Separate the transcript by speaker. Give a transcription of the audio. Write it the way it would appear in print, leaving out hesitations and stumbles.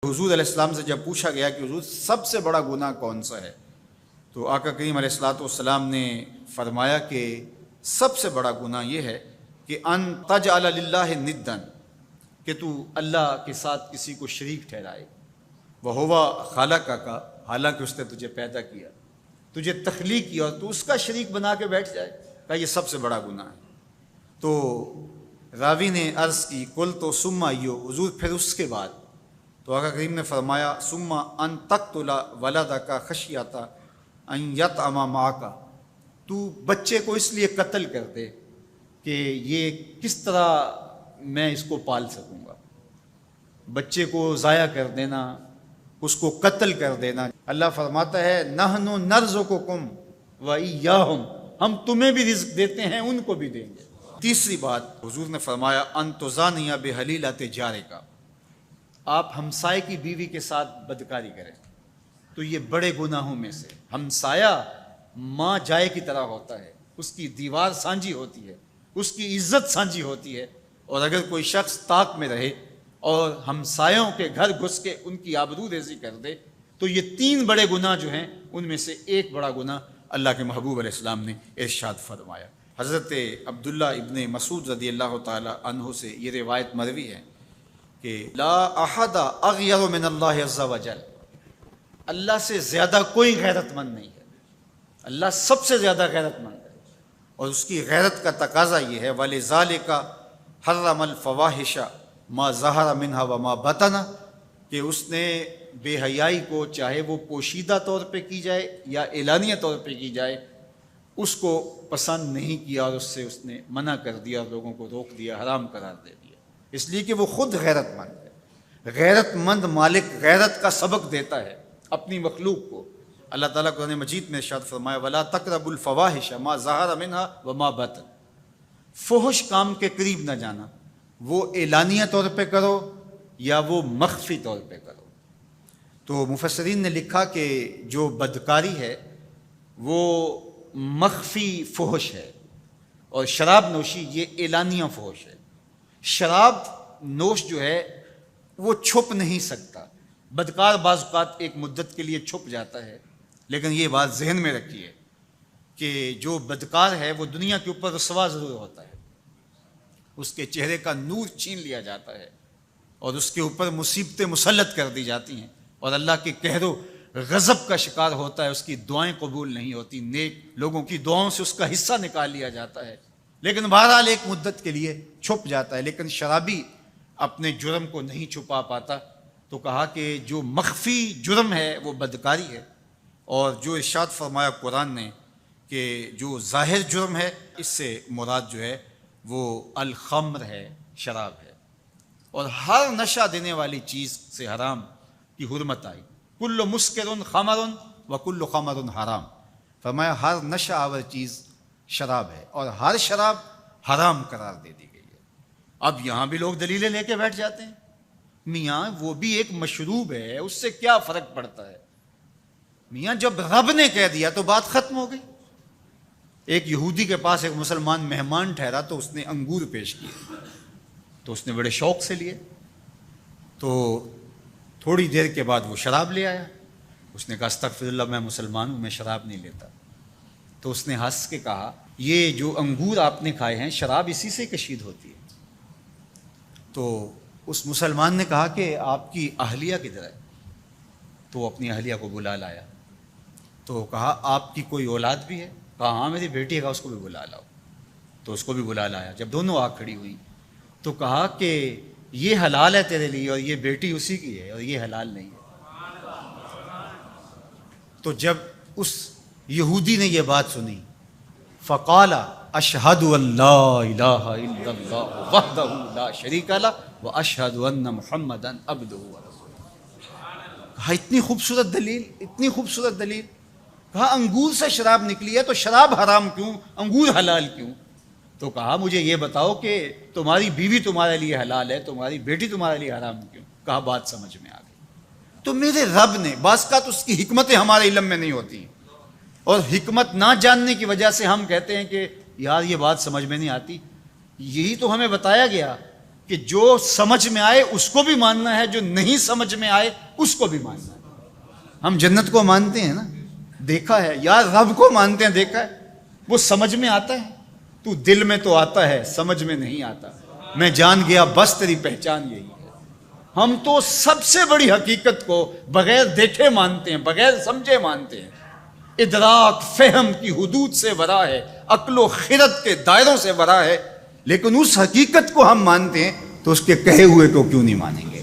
Speaker 1: حضور علیہ السلام سے جب پوچھا گیا کہ حضور سب سے بڑا گناہ کون سا ہے، تو آقا کریم علیہ السلام نے فرمایا کہ سب سے بڑا گناہ یہ ہے کہ ان تجعل للہ ندًا، کہ تو اللہ کے ساتھ کسی کو شریک ٹھہرائے، وہو خلقک، حالانکہ اس نے تجھے پیدا کیا، تجھے تخلیق کیا اور تو اس کا شریک بنا کے بیٹھ جائے، کہا یہ سب سے بڑا گناہ ہے۔ تو راوی نے عرض کی قلت ثم ایو، حضور پھر اس کے بعد؟ تو آقا کریم نے فرمایا ثم ان تقتل ولدک خشیۃ ان یطعم معک، تو بچے کو اس لیے قتل کر دے کہ یہ کس طرح میں اس کو پال سکوں گا، بچے کو ضائع کر دینا، اس کو قتل کر دینا۔ اللہ فرماتا ہے نحن نرزقکم وایاہم، ہم تمہیں بھی رزق دیتے ہیں ان کو بھی دیں گے۔ تیسری بات حضور نے فرمایا ان تزانی بحلیلۃ جارک، آپ ہمسائے کی بیوی کے ساتھ بدکاری کریں، تو یہ بڑے گناہوں میں سے۔ ہمسایہ ماں جائے کی طرح ہوتا ہے، اس کی دیوار سانجھی ہوتی ہے، اس کی عزت سانجھی ہوتی ہے، اور اگر کوئی شخص طاق میں رہے اور ہمسایوں کے گھر گھس کے ان کی آبرو ریزی کر دے، تو یہ تین بڑے گناہ جو ہیں ان میں سے ایک بڑا گناہ اللہ کے محبوب علیہ السلام نے ارشاد فرمایا۔ حضرت عبداللہ ابن مسعود رضی اللہ تعالی عنہ سے یہ روایت مروی ہے کہ لا احد اغیر من اللہ عز وجل، اللہ سے زیادہ کوئی غیرت مند نہیں ہے، اللہ سب سے زیادہ غیرت مند ہے، اور اس کی غیرت کا تقاضا یہ ہے وَلِذَالِكَ حَرَّمَ الْفَوَاحِشَ مَا ظَهَرَ مِنْهَا وَمَا بَطَنَ، کہ اس نے بے حیائی کو چاہے وہ پوشیدہ طور پہ کی جائے یا اعلانیہ طور پہ کی جائے اس کو پسند نہیں کیا، اور اس نے منع کر دیا، لوگوں کو روک دیا، حرام قرار دے دیا، اس لیے کہ وہ خود غیرت مند ہے۔ غیرت مند مالک غیرت کا سبق دیتا ہے اپنی مخلوق کو۔ اللہ تعالیٰ قرآن مجید میں ارشاد فرمایا وَلَا تَقْرَبُوا الْفَوَاحِشَ مَا ظَهَرَ مِنْهَا وَمَا بَطَنَ، فحش کام کے قریب نہ جانا، وہ اعلانیہ طور پہ کرو یا وہ مخفی طور پہ کرو۔ تو مفسرین نے لکھا کہ جو بدکاری ہے وہ مخفی فحش ہے، اور شراب نوشی یہ اعلانیہ فحش ہے۔ شراب نوش جو ہے وہ چھپ نہیں سکتا، بدکار بعض اوقات ایک مدت کے لیے چھپ جاتا ہے، لیکن یہ بات ذہن میں رکھیے کہ جو بدکار ہے وہ دنیا کے اوپر رسوا ضرور ہوتا ہے، اس کے چہرے کا نور چھین لیا جاتا ہے، اور اس کے اوپر مصیبتیں مسلط کر دی جاتی ہیں، اور اللہ کے قہر و غضب کا شکار ہوتا ہے، اس کی دعائیں قبول نہیں ہوتی، نیک لوگوں کی دعاؤں سے اس کا حصہ نکال لیا جاتا ہے، لیکن بہرحال ایک مدت کے لیے چھپ جاتا ہے۔ لیکن شرابی اپنے جرم کو نہیں چھپا پاتا، تو کہا کہ جو مخفی جرم ہے وہ بدکاری ہے، اور جو ارشاد فرمایا قرآن نے کہ جو ظاہر جرم ہے اس سے مراد جو ہے وہ الخمر ہے، شراب ہے، اور ہر نشہ دینے والی چیز سے حرام کی حرمت آئی، کل مسکر خمر و کل خمر حرام، فرمایا ہر نشہ آور چیز شراب ہے، اور ہر شراب حرام قرار دے دی گئی ہے۔ اب یہاں بھی لوگ دلیلیں لے کے بیٹھ جاتے ہیں، میاں وہ بھی ایک مشروب ہے، اس سے کیا فرق پڑتا ہے؟ میاں جب رب نے کہہ دیا تو بات ختم ہو گئی۔ ایک یہودی کے پاس ایک مسلمان مہمان ٹھہرا تو اس نے انگور پیش کیے، تو اس نے بڑے شوق سے لیے، تو تھوڑی دیر کے بعد وہ شراب لے آیا۔ اس نے کہا استغفر اللہ، میں مسلمان ہوں، میں شراب نہیں لیتا۔ تو اس نے ہنس کے کہا یہ جو انگور آپ نے کھائے ہیں شراب اسی سے کشید ہوتی ہے۔ تو اس مسلمان نے کہا کہ آپ کی اہلیہ کدھر ہے؟ تو وہ اپنی اہلیہ کو بلا لایا، تو کہا آپ کی کوئی اولاد بھی ہے؟ کہا ہاں میری بیٹی ہے، اس کو بھی بلا لاؤ۔ تو اس کو بھی بلا لایا۔ جب دونوں آ کھڑی ہوئی تو کہا کہ یہ حلال ہے تیرے لیے، اور یہ بیٹی اسی کی ہے، اور یہ حلال نہیں ہے۔ تو جب اس یہودی نے یہ بات سنی فقال اشہد ان لا الہ الا اللہ وحدہ لا شریک لہ واشہد ان محمدا عبدہ ورسولہ۔ کہا اتنی خوبصورت دلیل، اتنی خوبصورت دلیل۔ کہا انگور سے شراب نکلی ہے تو شراب حرام کیوں، انگور حلال کیوں؟ تو کہا مجھے یہ بتاؤ کہ تمہاری بیوی تمہارے لیے حلال ہے، تمہاری بیٹی تمہارے لیے حرام کیوں؟ کہا بات سمجھ میں آ گئی۔ تو میرے رب نے بعض کا تو اس کی حکمتیں ہمارے علم میں نہیں ہوتی، اور حکمت نہ جاننے کی وجہ سے ہم کہتے ہیں کہ یار یہ بات سمجھ میں نہیں آتی۔ یہی تو ہمیں بتایا گیا کہ جو سمجھ میں آئے اس کو بھی ماننا ہے، جو نہیں سمجھ میں آئے اس کو بھی ماننا ہے۔ ہم جنت کو مانتے ہیں نا، دیکھا ہے، یا رب کو مانتے ہیں، دیکھا ہے، وہ سمجھ میں آتا ہے، تو دل میں تو آتا ہے، سمجھ میں نہیں آتا۔ میں جان گیا بس تیری پہچان یہی ہے۔ ہم تو سب سے بڑی حقیقت کو بغیر دیکھے مانتے ہیں، بغیر سمجھے مانتے ہیں۔ ادراک فہم کی حدود سے ورا ہے، عقل و خرد کے دائروں سے ورا ہے، لیکن اس حقیقت کو ہم مانتے ہیں تو اس کے کہے ہوئے کو کیوں نہیں مانیں گے؟